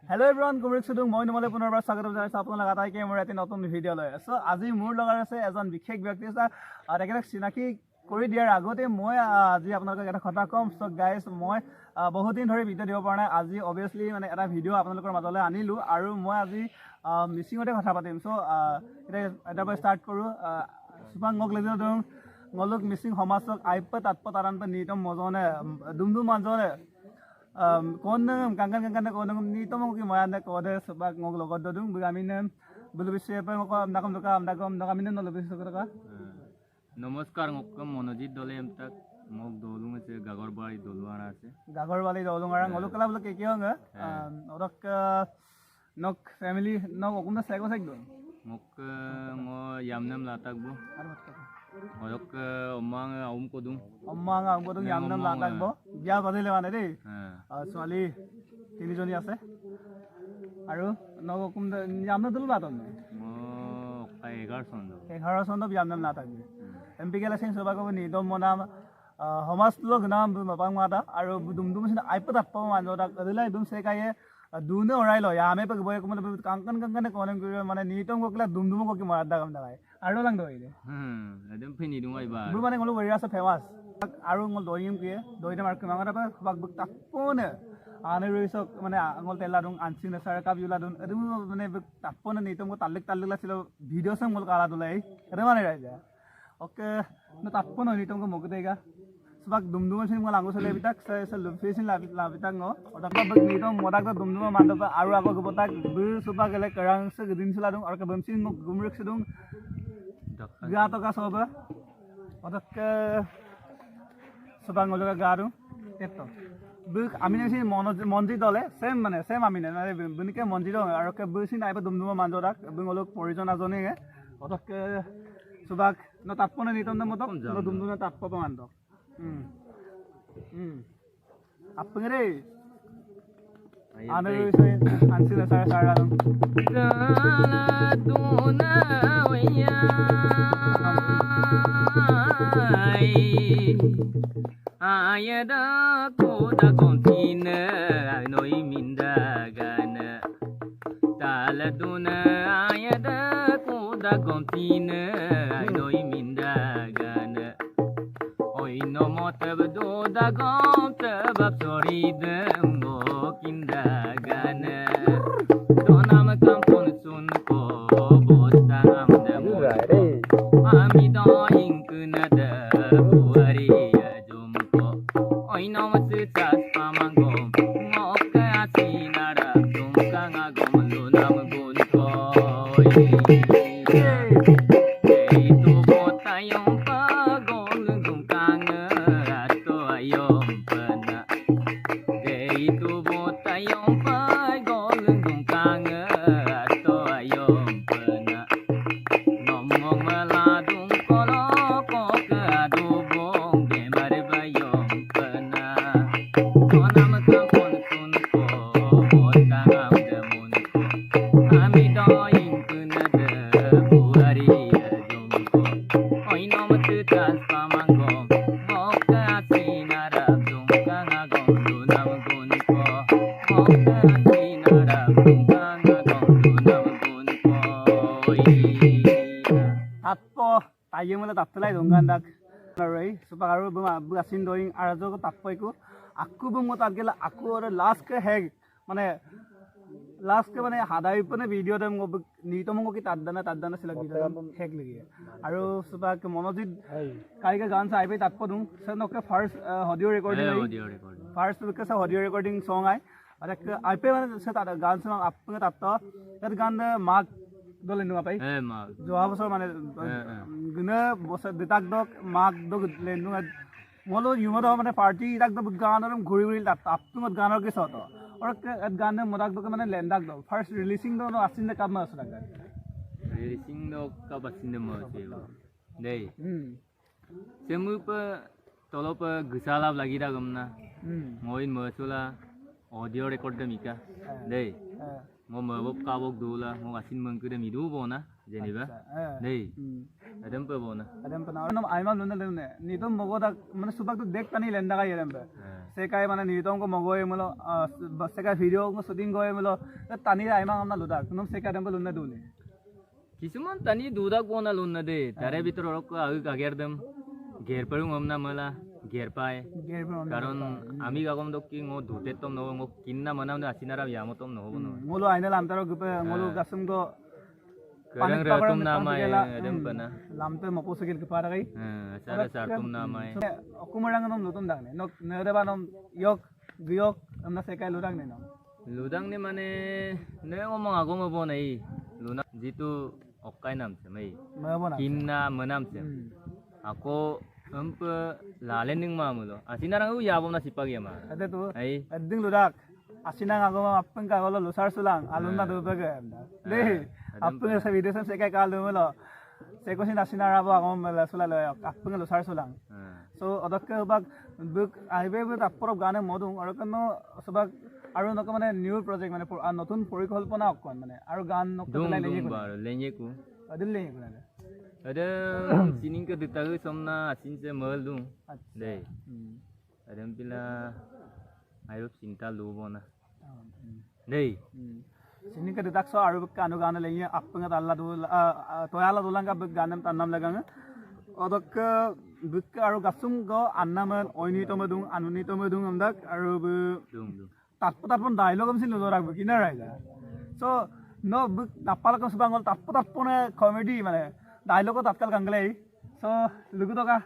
Hello everyone, Kumrik Sudung, moi nomale punorbar swagotom janaisu আপোনালোক আটাইকে মোৰ এটি নতুন ভিডিও লৈ আছো। আজি মোৰ লগত আছে এজন বিশেষ ব্যক্তি আছে আৰু তেখেতক চিনাকি কৰি দিয়াৰ আগতে মই আজি আপোনালোকক এটা কথা কম। সো গাইজ মই বহুত দিন ধৰি ভিডিও দিব পৰা নাই। আজি অবভিয়াসলি মানে এটা ভিডিও আপোনালোকৰ মাজলৈ আনিলো আৰু মই আজি মিচিঙতে কথা পাতিম। সো এটাৰ পৰা ষ্টাৰ্ট কৰোঁ। সুপাংগক লেজৰ দং ngoluk মিচিং সমাজক আইপা তাতপা তাৰানপা নিতম মজনে দুমদুম মাজনে koneng kangkan koneng ni to mo ki moyan ko de subak ngog logot dodung bugaminen bulu bisye pa ko amdakam nakaminen no lobis ko ka নমস্কার মক্কম মনোজিৎ দলে এমতাক মোক দলুং আছে গাগরবাড়ি দলুয়ারা আছে গাগরবাড়ি দলুয়ারা ngoluk kala bulu ke kiong odak nok family nok okumna sego segdo মোক ngo yamnam latak bu odak omang aum kodung yamnam latak bo biya badile mane dei ছোৱালী তিনিজনী আছে আৰু nok okum yamna dulu baton mo 11 চন্দ yamnam latak MPK লাসিং সবাক নি দম মনাম সমাজ লোক নাম বাপাং মাতা আৰু দুমদুম সিন আইপত আপা মানজা কদলাই দুম সেকায়ে দুনে ওৰাই লয় আমি পে বয় কোন কাংকান কোনেম মানে নিতম গকলা দুমদুম গকি মাৰ দাগাম দাগাই আৰু লাং দইলে একদম ফিনি দুম আইবা বু মানে গলো ওৰি আছে ফেমাস আৰু ngol doyim ke doide mar ke mangara pa bak bak tapone ane roisok মানে ngol tela dong ansin sar ka biula don edu মানে tapone nitom ko talik la silo video sang mol kala dolai ere mane raja oke no tapone nitom ko mogdega subak dumdum sin ngol ango sele bitak se lufesin labitak ngo otak bak nitom modak to dumdum mandop aru ago gotak bu subak ele karang se gdin sila dong ar ka bamsin mo gumruk sedung gato ka soba otak subang ngol ka garu eto buk amine sin monji dole same mane same amine bunike monji do aru ke busin aiba dumdum manjodak bungolok porijon ajone otak subak no tapone nitom na motok no dumdum na tappo pamandok apngere ane roise ansin sara dong duna waya ayada koda kontina noi mindagana taladuna ayada koda kontina noi mindagana oi no motab do da gom tab sorida mo kindagana donam kampon sun ko botam da mo ami doing kunada buari no matsas pamangom mokka asinara dumkanga gomlu nam gun koi ei tu botayom pa gol dumkanga ato ayom pana ei tu botayom pa gol dumkanga ato ayom pana nomong maladung kolo koka adubong gemar bayom tayo mo na taptulay dong gandak ray supagaru bu asin doing arajo ko tappoy ko aku bu mo tagela aku or last ke heg মানে last কে মানে হাদাই পনে video দম নিতম কি তাদদানা সিলা video hack লাগি আৰু সুপাক মনোজিৎ কাইকে গান চাই পে তাতপ দুং সনকে ফার্স্ট অডিও রেকর্ডিং ফার্স্ট কে সা অডিও রেকর্ডিং সং আই আর আই পে মানে সে তা গান সং আপনে তাত তাত গান মাক দলে নুয়া পাই মাক যোৱা বছৰ মানে গুনে বছৰ দিতাক দক মাক দক লেনু মলো ইউমত মানে পাৰ্টি ইতাক দক গানৰ ঘুৰি তাত আপতুমত গানৰ কি সত और गाने मोदाक दो माने लेंदाक दो फर्स्ट रिलीजिंग दो नो आसिन कब में असरा गान रिलीजिंग दो कब आसिन में सेवा दे सेमु पे तोलो पे घुसालाब लगी दा गमना मोइन मसुला ऑडियो रिकॉर्ड दे मिका दे mo mabok kabok dula mo asin mangkuda midu bona जेनेबा नै adam pa bona adam pa na ayma luna lune ni to mogo da mane subak to dek tani lenda ga yeram se kai mane ni to ko mogo emlo se kai video ko shooting go emlo tani ayma amna luda kunum se kai adam luna dune কিছুমান টানি দুটা কোনা loan না দে তাৰে ভিতৰত আগেৰদম ঘেৰ পাৰো আমনা মালা ঘেৰ পায় কাৰণ আমি গাগম দকি মো ধুতে তম নব মো কিন্না মনাম আসিনারা ইয়ামতম নহব ন মোলো আইনা লামতাৰ গুপে মোলো গাসম গো करang ratum namai adam pana lamte mapo segil kepara kai sara sartum namai akumarang nom lutum dang ne nok nereba nom yok giyok amna sekai ludang ne nom ludang ne mane ne ngomong agom bo nai luna jitu okai nam se mai kinna manam se ako amp lalening mamulo asinarang u yabom na sipagi ma ade tu ai ading ludak asinang agom apeng ka golo lusar sulang alunna do bege de apeng sa video sa sekai kal do melo sekosin asinara bo agom sula lo apeng lusar sulang so odakke bag buk aibe bu tapor gane modung aru kano sabak aru nok mane new project mane notun পরিকল্পনা অকন মানে আরো গান nok lenye ku adil lenye ku na ada sining ke ditagu somna asin se melung dei adam pila ayo cinta lu bona dei sining ke ditak so aru kanu gana lenye appenga alla du toyala dulanga ganam tannam lagang odok buk aru gasum go annaman oini tomedung anuni tomedung amdak aru dung tatpon dialogue am sin lo rakbo kina raiga so no buk napal ko subangol tatpone comedy mane dialogue tatkal kanglei so lugu toka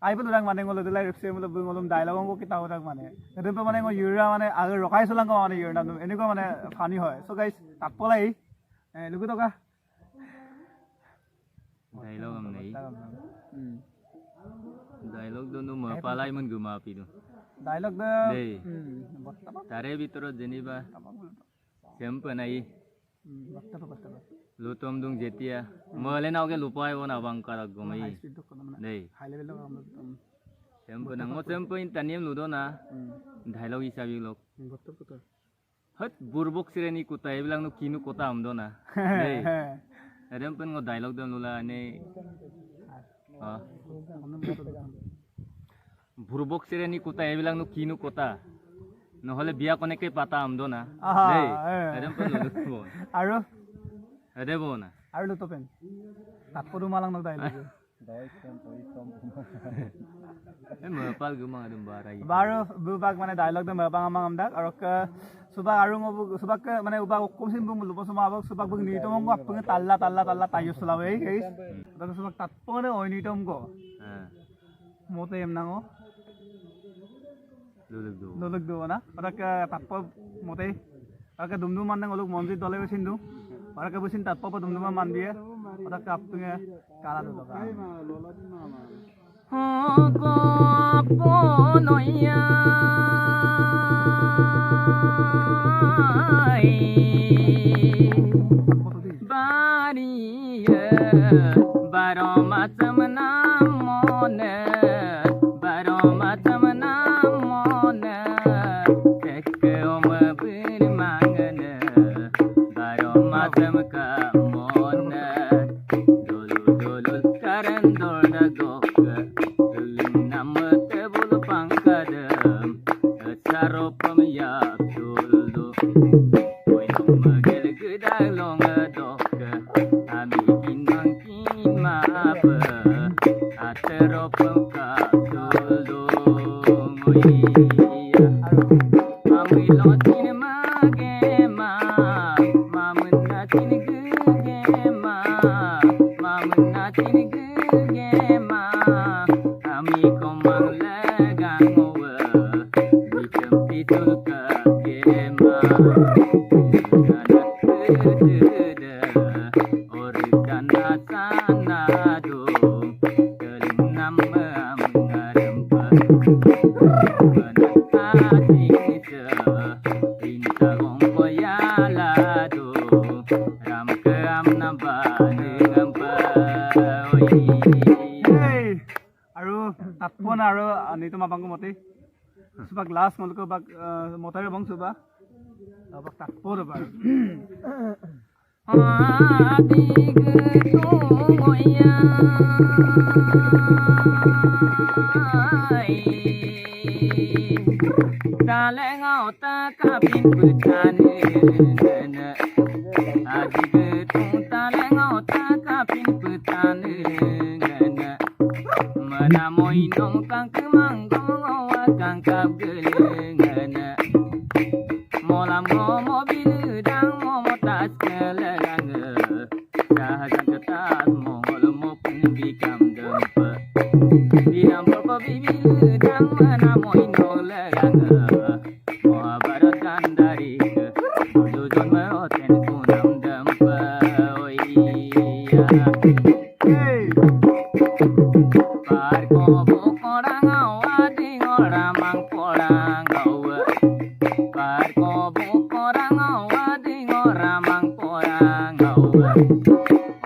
ai pun orang mane ngolo delai repse molo ngolum dialogue ko kita orang mane edem mane ngo yura mane agar rokai sulang ko mane yura nam eniko mane funny hoy so guys tatpolai lugu toka dialogue am nei dialogue dono mapalai mun gumapi do dialogue de tare ভিতৰত যেনিবা champ নাই লুতম দুং যেতিয়া মলে নাওকে লুপাই বনা bunker গমই দেই হাই level champ না মো champ in Tanim লুদো না ডায়লগ হিসাবি লোক হত বুরবক শ্রেণী কুতা এবিলাক নো কিনু কথা আমদো না দেই এরম পেন গো ডায়লগ দম লুলা নে বুরবক শ্রেণী কুতা এবিলাক নো কিনু কথা নহলে বিয়া কনেকে পাতা আমদো না দেই এরম পেন লুদো আৰু ada bona আৰু লুতো পেন তাতপদু মালাং নক dialog mapal gumang adum barai baru bubak mane dialog de mabang amang amdak arok subak aru ngobu subak mane ubak komsin bung lupo suma abak subak bung ni tomong ko apung talla tayo sulawe guys tak subak tatpone oini tom ko mote em nango lulug do na arak tatpo mote arak dumdum man ngoluk monjit dole sindu arak busin tatpo dumdum man biye arak apung kala do ka Ko ponoya bariya baro macam namone baro macam namone kekom birmangane baro macam kamone dulu karan dorda go Saropam ya tuldo Oi magel gudang long dok Ami kinang kimapa Ateropam ka tuldo Oi Ami lotin magema Mamun natin gugema Mamun natin gugema Ami komang lagang tatpon aru nito mabangko mote subak last molko bak motare bang suba abak tatpor bar Talengau takapin petani gana adik getung talengau takapin petani gana menamoi nong kang kemanggong kang kap gelengana molam mobil dang momotas kelegang sahaja ketat mongol mo pembikam dempe dinam poko bibil dang menamoi nong legang Mahabharat gandari Dujon meoten kunam dempe oi Par ko bukorang awadi ngoramang porang gawa Par ko bukorang awadi ngoramang porang gawa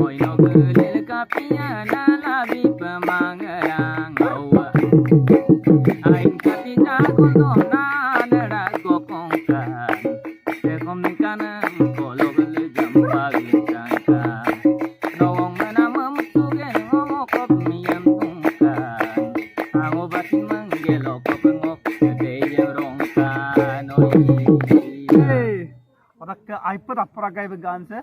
Oi no gelil kapinya lalabi pemangerang gawa Aing kati jago dona nera gokongkan Sekom ningkanam kolo gele jamba gitangkan Nawang menama musugen ngomokop miyam tungkan Ango batin manggelok pengok gede rongkan Oi Otak ke iPad apa ragai began se